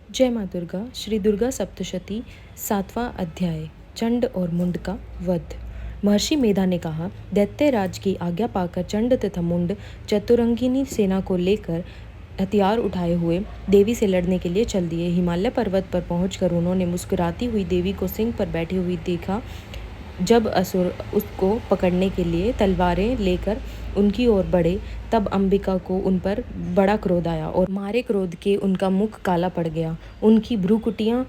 जय माँ दुर्गा। श्री दुर्गा सप्तशती 7वां अध्याय। चंड और मुंड का वध। महर्षि मेधा ने कहा, दैत्यराज की आज्ञा पाकर चंड तथा मुंड चतुरंगिनी सेना को लेकर हथियार उठाए हुए देवी से लड़ने के लिए चल दिए। हिमालय पर्वत पर पहुंचकर उन्होंने मुस्कुराती हुई देवी को सिंह पर बैठी हुई देखा। जब असुर उसको पकड़ने के लिए तलवारें लेकर उनकी ओर बढ़े, तब अंबिका को उन पर बड़ा क्रोध आया और मारे क्रोध के उनका मुख काला पड़ गया, उनकी भ्रूकुटियां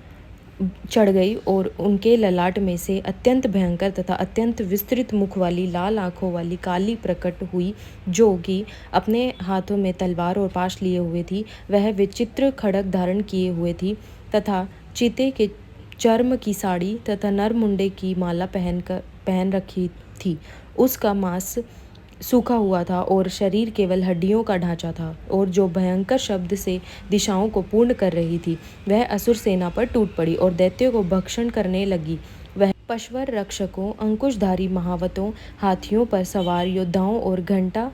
चढ़ गई और उनके ललाट में से अत्यंत भयंकर तथा अत्यंत विस्तृत मुख वाली लाल आंखों वाली काली प्रकट हुई, जो कि अपने हाथों में तलवार और पाश लिए हुए थी। वह विचित्र खड्ग धारण किए हुए थी तथा चीते के चर्म की साड़ी तथा नरमुंडे की माला पहन रखी थी। उसका मांस सूखा हुआ था और शरीर केवल हड्डियों का ढांचा था, और जो भयंकर शब्द से दिशाओं को पूर्ण कर रही थी, वह असुर सेना पर टूट पड़ी और दैत्यों को भक्षण करने लगी। वह पशवर रक्षकों, अंकुशधारी महावतों, हाथियों पर सवार योद्धाओं और घंटा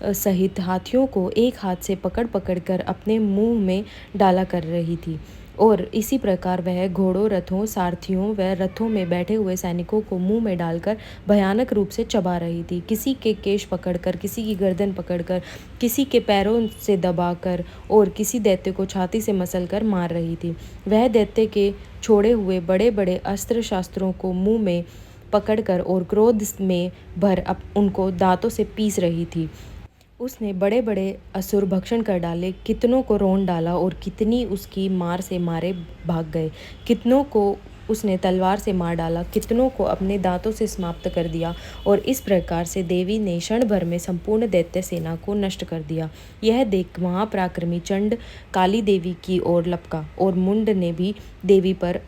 सहित हाथियों को एक हाथ से पकड़ पकड़ कर अपने मुंह में डाला कर रही थी, और इसी प्रकार वह घोड़ों, रथों, सारथियों व रथों में बैठे हुए सैनिकों को मुंह में डालकर भयानक रूप से चबा रही थी। किसी के केश पकड़कर, किसी की गर्दन पकड़कर, किसी के पैरों से दबाकर और किसी दैत्य को छाती से मसलकर मार रही थी। वह दैत्य के छोड़े हुए बड़े बड़े अस्त्र शास्त्रों को मुंह में पकड़कर और क्रोध में भर उनको दांतों से पीस रही थी। उसने बड़े बड़े असुर भक्षण कर डाले, कितनों को रोन डाला और कितनी उसकी मार से मारे भाग गए। कितनों को उसने तलवार से मार डाला, कितनों को अपने दांतों से समाप्त कर दिया, और इस प्रकार से देवी ने क्षण भर में संपूर्ण दैत्य सेना को नष्ट कर दिया। यह देख महापराक्रमी चंड काली देवी की ओर लपका और मुंड ने भी देवी पर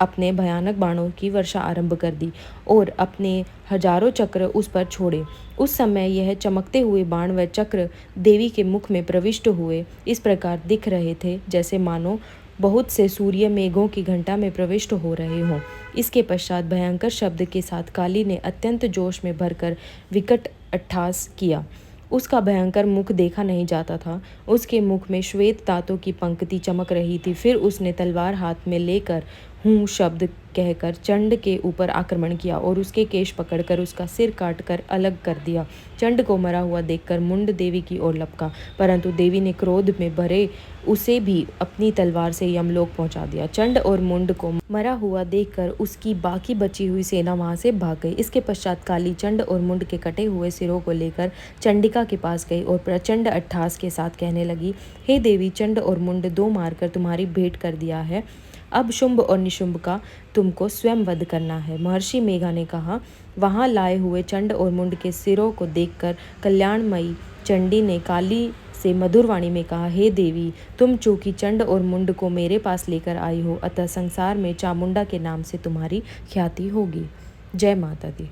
अपने भयानक बाणों की वर्षा आरंभ कर दी और अपने हजारों चक्र उस पर छोड़े। उस समय यह चमकते हुए बाण व चक्र देवी के मुख में प्रविष्ट हुए इस प्रकार दिख रहे थे, जैसे मानो बहुत से सूर्य मेघों की घंटा में प्रविष्ट हो रहे हों। इसके पश्चात भयंकर शब्द के साथ काली ने अत्यंत जोश में भरकर विकट अट्टहास किया। उसका भयंकर मुख देखा नहीं जाता था। उसके मुख में श्वेत दांतों की पंक्ति चमक रही थी। फिर उसने तलवार हाथ में लेकर हूँ शब्द कहकर चंड के ऊपर आक्रमण किया और उसके केश पकड़कर उसका सिर काटकर अलग कर दिया। चंड को मरा हुआ देखकर मुंड देवी की ओर लपका, परंतु देवी ने क्रोध में भरे उसे भी अपनी तलवार से यमलोक पहुंचा दिया। चंड और मुंड को मरा हुआ देखकर उसकी बाकी बची हुई सेना वहां से भाग गई। इसके पश्चात काली चंड और मुंड के कटे हुए सिरों को लेकर चंडिका के पास गई और प्रचंड अट्टहास के साथ कहने लगी, हे देवी, चंड और मुंड दो मारकर तुम्हारी भेंट कर दिया है। अब शुंभ और निशुंभ का तुमको स्वयं वध करना है। महर्षि मेघा ने कहा, वहां लाए हुए चंड और मुंड के सिरों को देखकर कल्याणमयी चंडी ने काली से मधुर वाणी में कहा, हे देवी, तुम चूंकि चंड और मुंड को मेरे पास लेकर आई हो, अतः संसार में चामुंडा के नाम से तुम्हारी ख्याति होगी। जय माता दी।